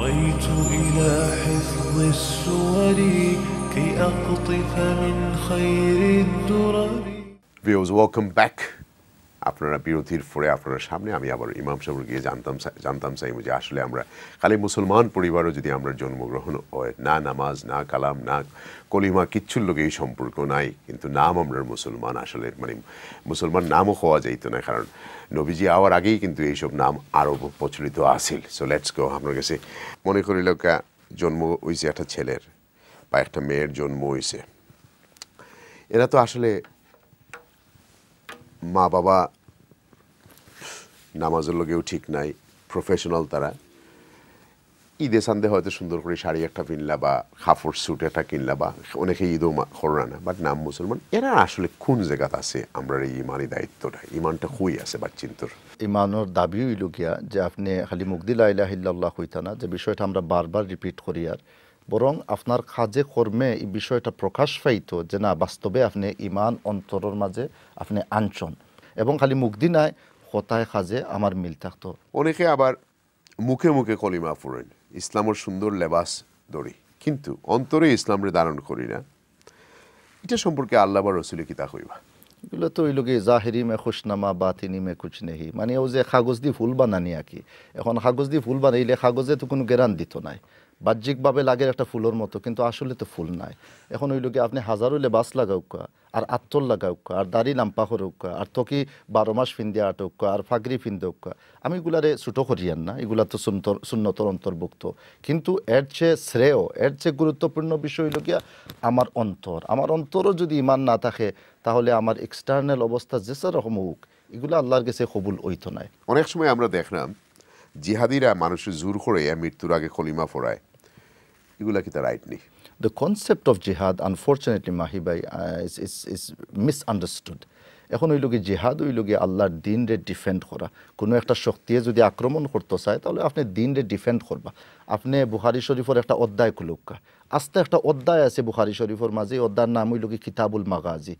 بغيت إلى حفظ السور كي أقطف من خير الدرر. Viewers, welcome back. আপনারা বিরতির পরে আপনার সামনে আমি আবার ইমাম সাহেবের গিয়ে জানতাম চাইব যে আসলে আমরা খালি মুসলমান পরিবারও যদি আমরা জন্মগ্রহণ হয়, না নামাজ, না কালাম, না কলিমা, কিচ্ছুর লোকে এই সম্পর্ক নাই, কিন্তু নাম আমরা মুসলমান, আসলে মানে মুসলমান নামও হওয়া যাইত না, কারণ নবীজি আওয়ার আগেই কিন্তু এইসব নাম আরও প্রচলিত আছিল। So let's go. আপনার কাছে মনে করিল জন্ম হয়েছে একটা ছেলের বা একটা মেয়ের জন্ম হয়েছে, এরা তো আসলে মা বাবা নামাজের লোকেও ঠিক নাই, প্রফেশনাল তারা, ঈদে সান্দে হয়তো সুন্দর করে শাড়ি একটা কিনলা বা কাপড় স্যুট একটা কিনলা বা অনেকে ঈদও করো না, বাট নাম মুসলমান। এরা আসলে কোন জায়গাত আছে আমরা এই ইমানি দায়িত্বটা, ইমানটা কই আছে বাচ্চিন্তর? ইমানোর দাবি হইল গিয়া যে আপনি খালি মুগদি লা ইলাহা ইল্লাল্লাহ হইতা না, যে বিষয়টা আমরা বারবার রিপিট করি, আর বরং আপনার কাজে কর্মে এই বিষয়টা প্রকাশ পাইতো যে না বাস্তবে আপনি ইমান অন্তরের মাঝে আপনি আনছন, এবং খালি মুগদি নাই কথায় কাজে আমার মিল থাকতো। অনেকে আবার মুখে মুখে কলিমা পড়েন, ইসলামের সুন্দর লেবাস দড়ি, কিন্তু অন্তরে ইসলামরে ধারণ করি না, এটা সম্পর্কে আল্লাহ বা রসুলে কি তা কইবা? এগুলো তো ওই লোকে জাহেরি মে খুশনামা বাতিনি মে কুছ নেহি, মানে ও যে কাগজ দিয়ে ফুল বানানি আর কি। এখন কাগজ দিয়ে ফুল বানাইলে কাগজে তো কোনো গ্যারান দিত নাই, বাহ্যিকভাবে লাগে একটা ফুলের মতো, কিন্তু আসলে তো ফুল নাই। এখন ওই লোকে আপনি হাজারো লেবাস লাগাউকা, আর আত্তর লাগাউকা, আর দাড়ি লাম্পা করুকা, আর তকি 12 মাস ফিন্দে আটকা, আর ফাগরি ফিন্দৌকা, আমি এগুলারে ছোটো করিয়ান না, এগুলা তো সুন্নতর অন্তর্ভুক্ত, কিন্তু এর চেয়ে শ্রেয়, এর চেয়ে গুরুত্বপূর্ণ বিষয় হইল গিয়া আমার অন্তর। আমার অন্তরও যদি ইমান না থাকে তাহলে আমার এক্সটার্নাল অবস্থা যেসা রকম হোক এগুলো আল্লাহর কাছে কবুল হইতো নাই। অনেক সময় আমরা দেখলাম জিহাদিরা মানুষের জোর করে মৃত্যুর আগে কলিমা পড়ায়, এগুলা কি তা রাইট নেই? The concept of jihad, unfortunately, Mahi bhai, is misunderstood. এখন ওই লোকে জিহাদ ওই লোকে আল্লাহর দিন রে ডিফেন্ড করা। কোনো একটা শক্তিয়ে যদি আক্রমণ করতে চায় তাহলে আপনি দিন রে ডিফেন্ড করবা। আপনি বুখারী শরীফের একটা অধ্যায় খুলুকা, আস্তে একটা অধ্যায় আছে বুখারী শরীফের মাঝে, অধ্যায়ের নাম হইল কি কিতাবুল মাগাজি,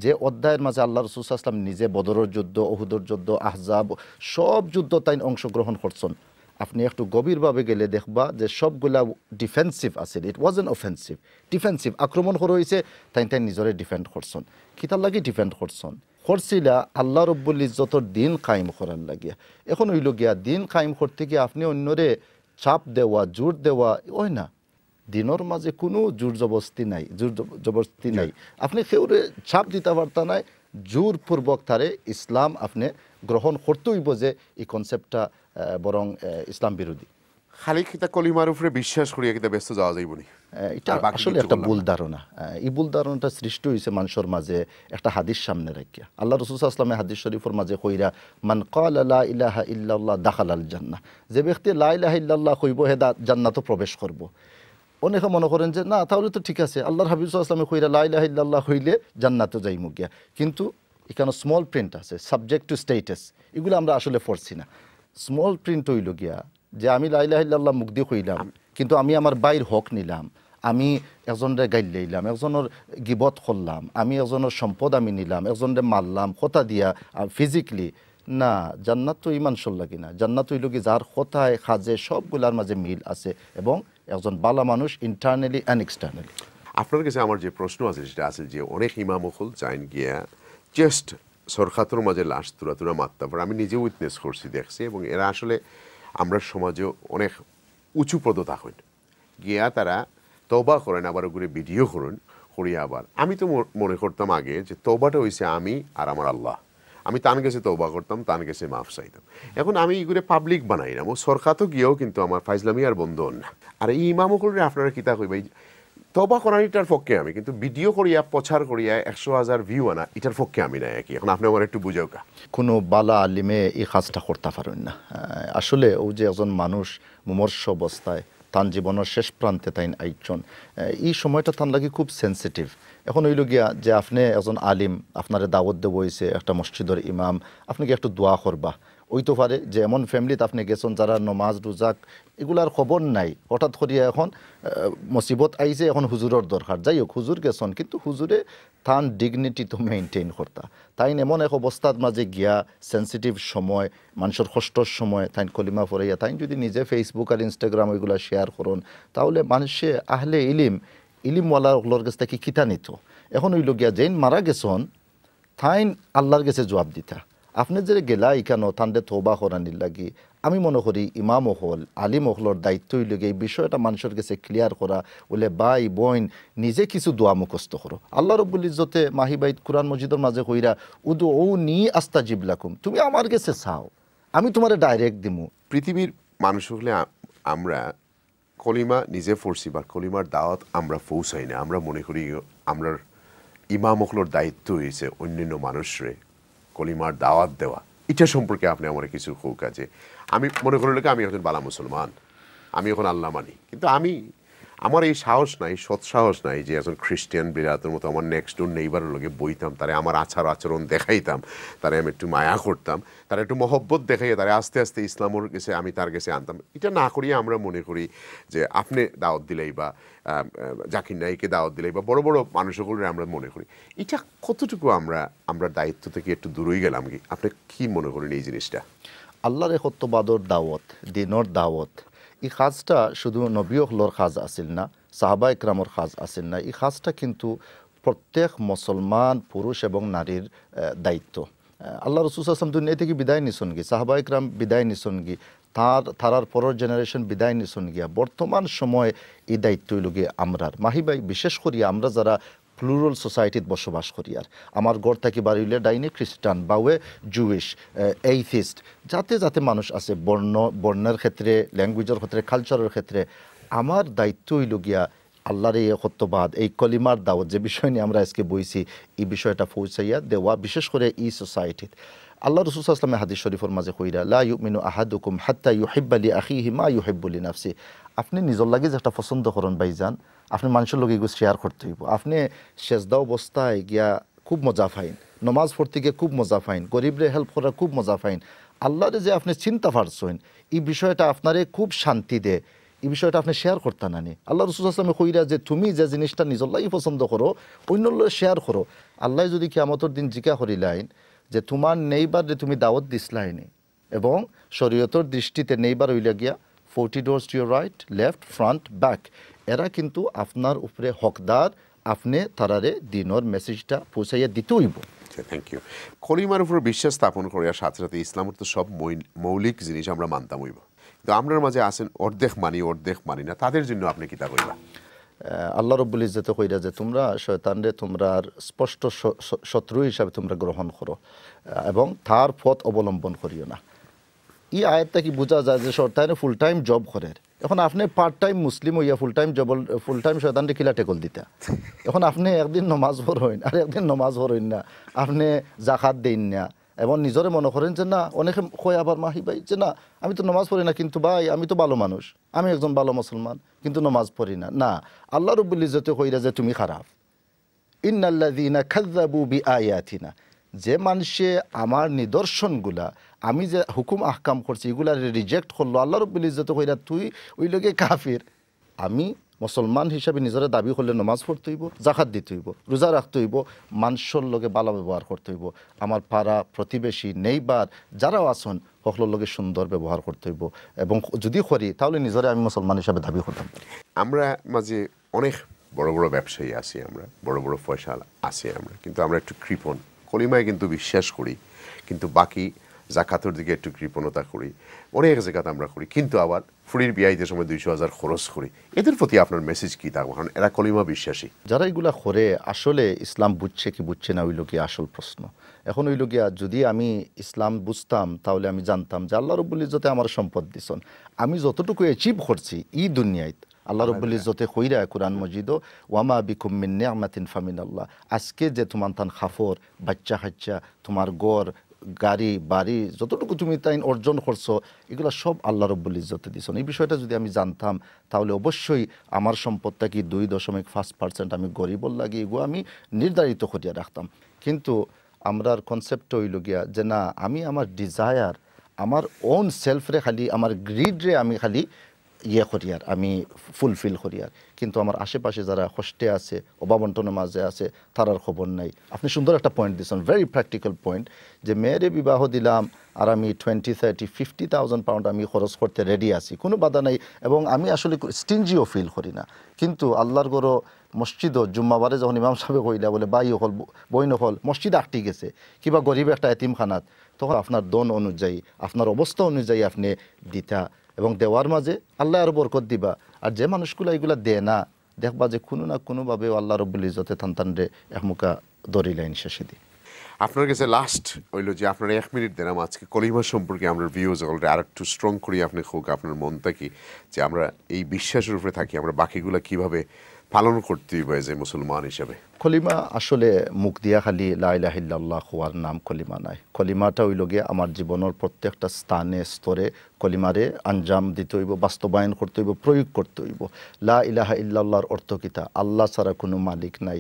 যে অধ্যায়ের মাঝে আল্লাহ রাসূল সাল্লাল্লাহু আলাইহি ওয়াসাল্লাম নিজে বদরের যুদ্ধ, উহুদের যুদ্ধ, আহজাব সব যুদ্ধ তাই অংশগ্রহণ করছেন। আপনি একটু গভীরভাবে গেলে দেখবা যে সবগুলা ডিফেন্সিভ আছে, ইট ওয়াজন্ট অফেন্সিভ, ডিফেন্সিভ। আক্রমণ করা হয়েছে তাই নিজরে ডিফেন্ড করছেন, কিতার লাগে ডিফেন্ড করছেন, করছিলা আল্লাহ রব্বুল ইজ্জতর দিন কায়েম করার লাগিয়া। এখন হইল গিয়া দিন কায়েম করতে গিয়ে আপনি অন্যরে চাপ দেওয়া, জোর দেওয়া ওই না, দিনের মাঝে কোনো জোর জবরদস্তি নাই, জোর জবরদস্তি নাই, আপনি কেউরে চাপ দিতে পারতা নাই, জোরপূর্বক তারে ইসলাম আপনি গ্রহণ করতে হইব, যে এই কনসেপ্টটা বরং ইসলাম বিরোধী। খালি কিতা কলিমার উপরে বিশ্বাস করিয়া কিতা ব্যস্ত যাওয়া যাইব নি, এটা আসলে একটা ভুল ধারণা। এই ভুল ধারণাটা সৃষ্টি হয়েছে মানুষের মাঝে একটা হাদিস সামনে রাখিয়া। আল্লাহ রাসূল সাল্লাল্লাহু আলাইহি ওয়াসাল্লাম হাদিস শরীফের মাঝে কইরা মান ক্বালা লা ইলাহা ইল্লাল্লাহ দাখালাল জান্নাহ, যে ব্যক্তি লা ইলাহা ইল্লাল্লাহ কইব হে জান্নাতে প্রবেশ করব। অনেকে মনে করেন যে না তাহলে তো ঠিক আছে, আল্লাহর হাবিব সাল্লাল্লাহু আলাইহি ওয়াসাল্লাম কইরা লা ইলাহা ইল্লাল্লাহ হইলে জান্নাতে যাইমু গিয়া, কিন্তু এখানে স্মল প্রিন্ট আছে সাবজেক্ট টু স্টেটাস, এগুলো আমরা আসলে পড়ছি না। স্মল প্রিন্ট হইল গিয়া যে আমি লা ইলাহা ইল্লাল্লাহ মুখ দিয়ে কইলাম, কিন্তু আমি আমার বাইর হক নিলাম, আমি একজনের গাইল লইলাম, একজনের গিবত করলাম, আমি একজনের সম্পদ আমি নিলাম, একজনের মারলাম কথা দিয়া ফিজিক্যালি, না, জান্নাত তো ইমান লাগি না। জান্নাত হইল কি যার কথায় কাজে সবগুলার মাঝে মিল আছে এবং একজন বালা মানুষ ইন্টারনালি অ্যান্ড এক্সটার্নালি। আপনার কাছে আমার যে প্রশ্ন আছে সেটা আছে যে অনেক ইমাম হল চাইন গিয়া জাস্ট সরকাতর মাঝে লাশ তুরা তুরা মারতে পারে, আমি নিজে উইটনেস করছি, দেখছি, এবং এরা আসলে আমরা সমাজে অনেক উঁচু পদতা হইন গিয়া তারা তওবা করেন, আবার ওগুলো ভিডিও করেন করিয়া। আবার আমি তো মনে করতাম আগে যে তওবাটা হইছে আমি আর আমার আল্লাহ, আমি তান গেছে তওবা করতাম, তান গেছে মাফ চাইতাম। এখন আমি এগুলো পাবলিক বানাই না, ও সরকারও গিয়েও কিন্তু আমার ফাইজলামি আর বন্ধ হন না। আর এই ইমামও করলে আপনারা কিতা কইবা, তওবা করানিটার পক্ষে আমি, কিন্তু ভিডিও করিয়া প্রচার করিয়া 100,000 ভিউ আনা এটার পক্ষে আমি না একই। এখন আপনি আমার একটু বুঝাও কা। কোনো বালা আলিমে এই কাজটা করতে পারেন না। আসলে ও যে একজন মানুষ মুমর্ষ অবস্থায় তান জীবনের শেষ প্রান্তে তাই আইজন, এই সময়টা তান লাগে খুব সেন্সিটিভ। এখন হইল গিয়া যে আপনি একজন আলিম, আপনারে দাওয়াত দেব হয়েছে একটা মসজিদের ইমাম, আপনি কি একটু দোয়া করবা, হইতে পারে যে এমন ফ্যামিলিতে আপনি গেছেন যারা নমাজ রোজাক এগুলার খবর নাই, হঠাৎ করিয়া এখন মুসিবত আইছে, এখন হুজুরের দরকার। যাই হোক, হুজুর গেছেন, কিন্তু হুজুরে তান ডিগনিটি তো মেইনটেইন করতা। তাই এমন এক অবস্থার মাঝে গিয়া সেন্সিটিভ সময়, মানুষের কষ্টর সময় তাই কলিমা পড়াইয়া তাই যদি নিজে ফেসবুক আর ইনস্টাগ্রাম ওইগুলা শেয়ার করুন, তাহলে মানুষে আহলে ইলিমওয়ালা ওগুলোর কাছ থেকে কিতা নিত। এখন ওই লোকিয়া যেইন মারা গেছন থাইন আল্লাহর কাছে জবাব দিতা। আপনি যে গেলা ইকানো তান্ডে তওবা করানির লাগি, আমি মনে করি ইমাম হল আলিম হলর দায়িত্বই লগে এই বিষয়টা মানুষের কাছে ক্লিয়ার করা, বলে ভাই বোন নিজে কিছু দোয়া মুখস্থ করো। আল্লাহ রব্বুল ইজ্জতে মাহিবাইত কুরআন মজিদের মাঝে কইরা উদু ও নি আস্তাজিব লাকুম, তুমি আমার কাছে চাও আমি তোমারে ডাইরেক্ট দিমু। পৃথিবীর মানুষ হলে আমরা কলিমা নিজে পড়ছি বা কলিমার দাওয়াত আমরা পৌঁছাই না। আমরা মনে করি আমরার ইমাম হলোর দায়িত্ব হয়েছে অন্যান্য মানুষরে কলিমার দাওয়াত দেওয়া। এটা সম্পর্কে আপনি আমার কিছু হোক কাজে আমি মনে করি আমি একজন বালা মুসলমান, আমি এখন আল্লাহ মানি, কিন্তু আমার এই সাহস নাই, সৎসাহস নাই যে একজন খ্রিস্টান বিরাতের মতো আমার নেক্সট ডোর নেইবারের লোকে বইতাম, তারা আমার আচরণ দেখাইতাম, তারা আমি একটু মায়া করতাম, তারা একটু মহব্বত দেখাইয়া তারা আস্তে আস্তে ইসলামের কাছে আমি তার কাছে আনতাম। এটা না করিয়া আমরা মনে করি যে আপনি দাওয়াত দিলেই বা জাকির নাইকে দাওয়াত দিলেই বা বড় বড় মানুষগুলো আমরা মনে করি। এটা কতটুকু আমরা দায়িত্ব থেকে একটু দূরই গেলাম কি? আপনি কি মনে করেন এই জিনিসটা? আল্লাহর সত্যবাদর দাওয়াত, দিনর দাওয়াত, এই কাজটা শুধু নবী হলর কাজ আসিল না, সাহাবা ইকরামর কাজ আসিল না, এই কাজটা কিন্তু প্রত্যেক মুসলমান পুরুষ এবং নারীর দায়িত্ব। আল্লাহ রসুল আসলাম দুনিয়া থেকে বিদায় নিছন গি, সাহাবা ইকরাম বিদায় নিছন গি, তারার পরের জেনারেশন বিদায় নিছন গিয়া বর্তমান সময় এই দায়িত্বই লগে আমরার মাহিবাই, বিশেষ করিয়া আমরা যারা প্লুরাল সোসাইটিত বসবাস করি। আর আমার গড় থাকি বাড়িলে ডাইনে খ্রিস্টান বাউে জুইশ এইথিস্ট যাতে যাতে মানুষ আছে, বর্ণের ক্ষেত্রে, ল্যাঙ্গুয়েজের ক্ষেত্রে, কালচারের ক্ষেত্রে। আমার দায়িত্ব হইল গিয়া আল্লাহর এই সত্যবাদ, এই কলিমার দাওয়াত যে বিষয় নিয়ে আমরা আজকে বইছি, এই বিষয়টা পৌঁছাইয়া দেওয়া, বিশেষ করে এই সোসাইটিত। আল্লাহ রসুল সাল্লাল্লাহু আলাইহি ওয়াসাল্লাম হাদিস শরীফের মাঝে কইরা লা ইউমিনু আহাদুকুম হাত্তা ইউহিব্বা লি আখিহি মা ইউহিব্বু লি নাফসি। আপনি নিজের লাগি যেটা পছন্দ করেন ভাইজান, আপনি মানুষের লগে এগুলো শেয়ার করতে হইব। আপনি সেজদা অবস্থায় গিয়া খুব মজা পাইন, নমাজ পড়তে গিয়ে খুব মজা পাইন, গরিবরে হেল্প করা খুব মজা পাইন, আল্লাহরে যে আপনি চিন্তা পারছেন এই বিষয়টা আপনারে খুব শান্তি দেয়, এই বিষয়টা আপনি শেয়ার করতে নানি। আল্লাহ রসুল আসলামে কইরা যে তুমি যে জিনিসটা নিজের লাগি পছন্দ করো অন্য শেয়ার করো। আল্লাহ যদি কিয়ামতের দিন জিজ্ঞা করিলাইন যে তোমার নেইবার যে তুমি দাওয়াত দিসলাইনি, এবং শরীয়তের দৃষ্টিতে নেইবার হইলা গিয়া 40 doors to your right, left, front, back, এরা কিন্তু আপনার উপরে হকদার, আপনি তারারে দিনের মেসেজটা পৌঁছাইয়া দিতে হইব। Thank you. কলিমার উপর বিশ্বাস স্থাপন করার সাথে সাথে ইসলামের তো সব মৌলিক জিনিস আমরা মানতাম হইব, কিন্তু আপনার মাঝে আছেন অর্ধেক মানি না, তাদের জন্য আপনি কিতা কইবা? আল্লাহ রব্বুল ইজ্জতে কইরা যে তোমরা শয়তানরে তোমরা স্পষ্ট শত্রু হিসাবে তোমরা গ্রহণ করো এবং তার পথ অবলম্বন করিও না। এই আয়াতটা কি বোঝা যায় যে শয়তানে ফুল টাইম জব করে, এখন আপনি পার্ট টাইম মুসলিম হইয়া ফুল টাইম শয়তানরে কিলা টেকল দিতা। এখন আপনি একদিন নমাজ পড়েন আর একদিন নমাজ পড়েন না, আপনি জাকাত দেন না, এবং নিজরে মনে করেন যে না, অনেকে কয় আবার মাহি ভাই যে না আমি তো নমাজ পড়ি না, কিন্তু ভাই আমি তো ভালো মানুষ, আমি একজন ভালো মুসলমান, কিন্তু নমাজ পড়ি না। না, আল্লাহ রাব্বুল ইজ্জতে কইরা যে তুমি খারাপ। ইন্নাল্লাযীনা কাযযাবু বিআয়াতিনা, যে মানুষে আমার নিদর্শনগুলা, আমি যে হুকুম আহকাম করছি এগুলা রিজেক্ট করলো, আল্লাহ রাব্বুল ইজ্জতে কইরা তুই ওই লোকে কাফির। আমি মুসলমান হিসাবে নিজের দাবি করলে নমাজ পড়তে হইব, জাকাত দিতে হইব, রোজা রাখতে হইব, মানুষের লগে ভালো ব্যবহার করতে হইব, আমার পাড়া প্রতিবেশী নেইবার যারাও আসুন সকলের লগে সুন্দর ব্যবহার করতে হইব, এবং যদি করি তাহলে নিজেরে আমি মুসলমান হিসাবে দাবি করতাম। আমরা মাঝে অনেক বড় বড় ব্যবসায়ী আছি, আমরা বড় বড় পয়সা আছি আমরা, কিন্তু আমরা একটু কৃপণ। কলিমায় কিন্তু বিশ্বাস করি, কিন্তু বাকি জাকাতের দিকে একটু কৃপণতা করি, অনেক জায়গাতে আমরা করি, কিন্তু আবার ফুরির বিয়াইতে সময় 200,000 খরচ করি। এদের প্রতি আপনার মেসেজ কী থাকবে? কারণ এরা কলিমা বিশ্বাসী। যারা এগুলা করে আসলে ইসলাম বুঝছে কি বুঝছে না, ওই লোকে আসল প্রশ্ন। এখন ওই লোকিয়া যদি আমি ইসলাম বুঝতাম তাহলে আমি জানতাম যে আল্লাহ রাব্বুল ইজ্জতে আমার সম্পদ দিছেন, আমি যতটুকু অ্যাচিভ করছি এই দুনিয়ায় আল্লাহ রাব্বুল ইজ্জতে কইরা কুরআন মজিদও ওয়ামা বিকুম মিন নি'মাতিন ফামিনাল্লাহ, আজকে যে তোমার তান খাফর বাচ্চা কাচ্চা তোমার গড় গাড়ি বাড়ি যতটুকু তুমি তাই অর্জন করছো এগুলো সব আল্লাহ রাব্বুল ইজ্জতে দিছেন। এই বিষয়টা যদি আমি জানতাম তাহলে অবশ্যই আমার সম্পদটা কি 2.5% আমি গরিবর লাগি এগুলো আমি নির্ধারিত করিয়া রাখতাম। কিন্তু আমরার কনসেপ্ট হইল গিয়া যে না, আমি আমার ডিজায়ার আমার ওন সেলফরে খালি আমার গ্রিডরে আমি খালি ইয়ে করিয়ার আমি ফুলফিল করিয়ার, কিন্তু আমার আশেপাশে যারা কষ্টে আছে অভাবন্টনের মাঝে আছে তারার খবর নাই। আপনি সুন্দর একটা পয়েন্ট দিয়েছেন, ভেরি প্র্যাকটিক্যাল পয়েন্ট, যে মেয়েরে বিবাহ দিলাম আর আমি 20, 30, 50,000 পাউন্ড আমি খরচ করতে রেডি আছি, কোনো বাধা নাই, এবং আমি আসলে স্টিঞ্জিও ফিল করি না। কিন্তু আল্লাহর গরো মসজিদও জুম্মাবারে যখন ইমাম সাহেব কইলা বলে বাই হল বই নহল মসজিদ আটটি গেছে কিবা গরিব একটা এতিমখানাত, তখন আপনার দন অনুযায়ী আপনার অবস্থা অনুযায়ী আপনি দিতা, এবং দেওয়ার মাঝে আল্লাহ আরো বরকত দিবা। আর যে মানুষগুলো এগুলা দেয় না, দেখবা যে কোনো না কোনোভাবে আল্লাহ রব্বুল ইজ্জতে তানতানরে একমুখা দরিলাইন শেষে দিই। আপনার কাছে লাস্ট হইল যে আপনার 1 মিনিট দিলাম আজকে কলিমা সম্পর্কে আমরা ভিউজ অলরেডি আর একটু স্ট্রং করি আপনি হোক আপনার মনটা কি, যে আমরা এই বিশ্বাসের উপরে থাকি, আমরা বাকিগুলো কিভাবে পালন করতে হবে যে মুসলমান হিসেবে। কলিমা আসলে মুখ দিয়া খালি লা ইলাহা ইল্লাল্লাহ হওয়ার নাম কলিমা নাই। কলিমাটা হইল গিয়ে আমার জীবনের প্রত্যেকটা স্থানে স্তরে কলিমারে আঞ্জাম দিতে হইব, বাস্তবায়ন করতে হইব, প্রয়োগ করতে হইব। লা ইলাহা ইল্লাল্লাহর অর্থ কিতা, আল্লাহ ছাড়া কোনো মালিক নাই।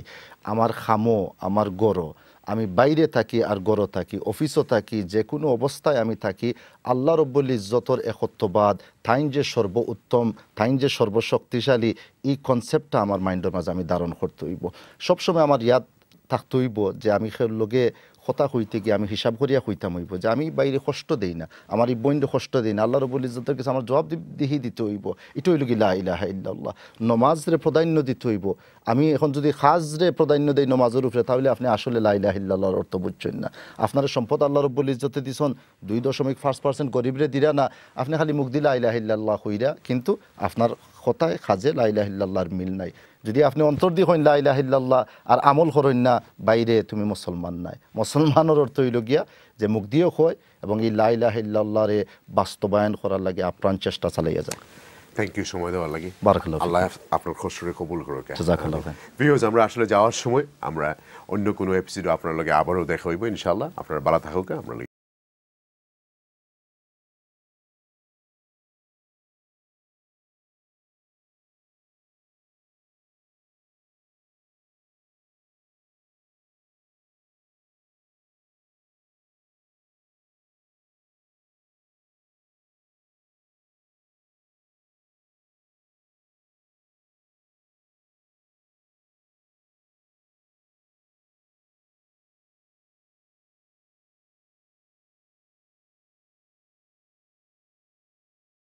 আমার খামো আমার গড়, আমি বাইরে থাকি আর গড় থাকি, অফিসও থাকি, যে কোনো অবস্থায় আমি থাকি, আল্লাহ রব্বুল ইজ্জতর একত্ববাদ, তাইন যে সর্ব উত্তম, তাইন যে সর্বশক্তিশালী, এই কনসেপ্টটা আমার মাইন্ডের মাঝে আমি ধারণ করতে হইব। সবসময় আমার ইয়াদ থাকতে হইব যে আমি লগে কথা হইতে গিয়ে আমি হিসাব করিয়া হইতাম হইব যে আমি বাইরে কষ্ট দেই না, আমার এই বইন্ডে কষ্ট দেই না, আল্লাহ রব্বুল ইজ্জতের কাছে আমার জবাব দিতে হইব। এটা হইল কি লা ইলাহা ইল্লাল্লাহ। নমাজরে প্রাধান্য দিতে হইব। আমি এখন যদি খাজরে প্রাধান্য দেই নমাজের উপরে, তাহলে আপনি আসলে লা ইলাহা ইল্লাল্লাহর অর্থ বুঝছেন না। আপনার সম্পদ আল্লাহ রব্বুল ইজ্জতে দিছেন, 2.5% গরিবরে দিরা না, আপনি খালি মুখ দিলা লা ইলাহা ইল্লাল্লাহ হইরা, কিন্তু আপনার কথায় খাজে লা ইলাহা ইল্লাল্লাহর মিল নাই। যদি আপনি অন্তর দিয়ে হইন লা ইলাহা ইল্লাল্লাহ আর আমল করেন না, বাইরে তুমি মুসলমান নাই। মুসলমানের অর্থ হইল গিয়া যে মুখ দিয়েও হয় এবং এই লা ইলাহা ইল্লাল্লাহরে বাস্তবায়ন করার লাগে আপ্রাণ চেষ্টা চালাইয়া যায়। থ্যাংক ইউ সময় দেওয়ার লাগে। বারাকাল্লাহ। আল্লাহ আপনার কষ্টরে কবুল করুক। জাযাকাল্লাহ। ভিউয়ার্স, আমরা আসলে যাওয়ার সময় আমরা অন্য কোনো এপিসোডে আপনার লগে আবারও দেখা হইব ইনশাআল্লাহ। আপনারা ভালো থাকুক। আমরা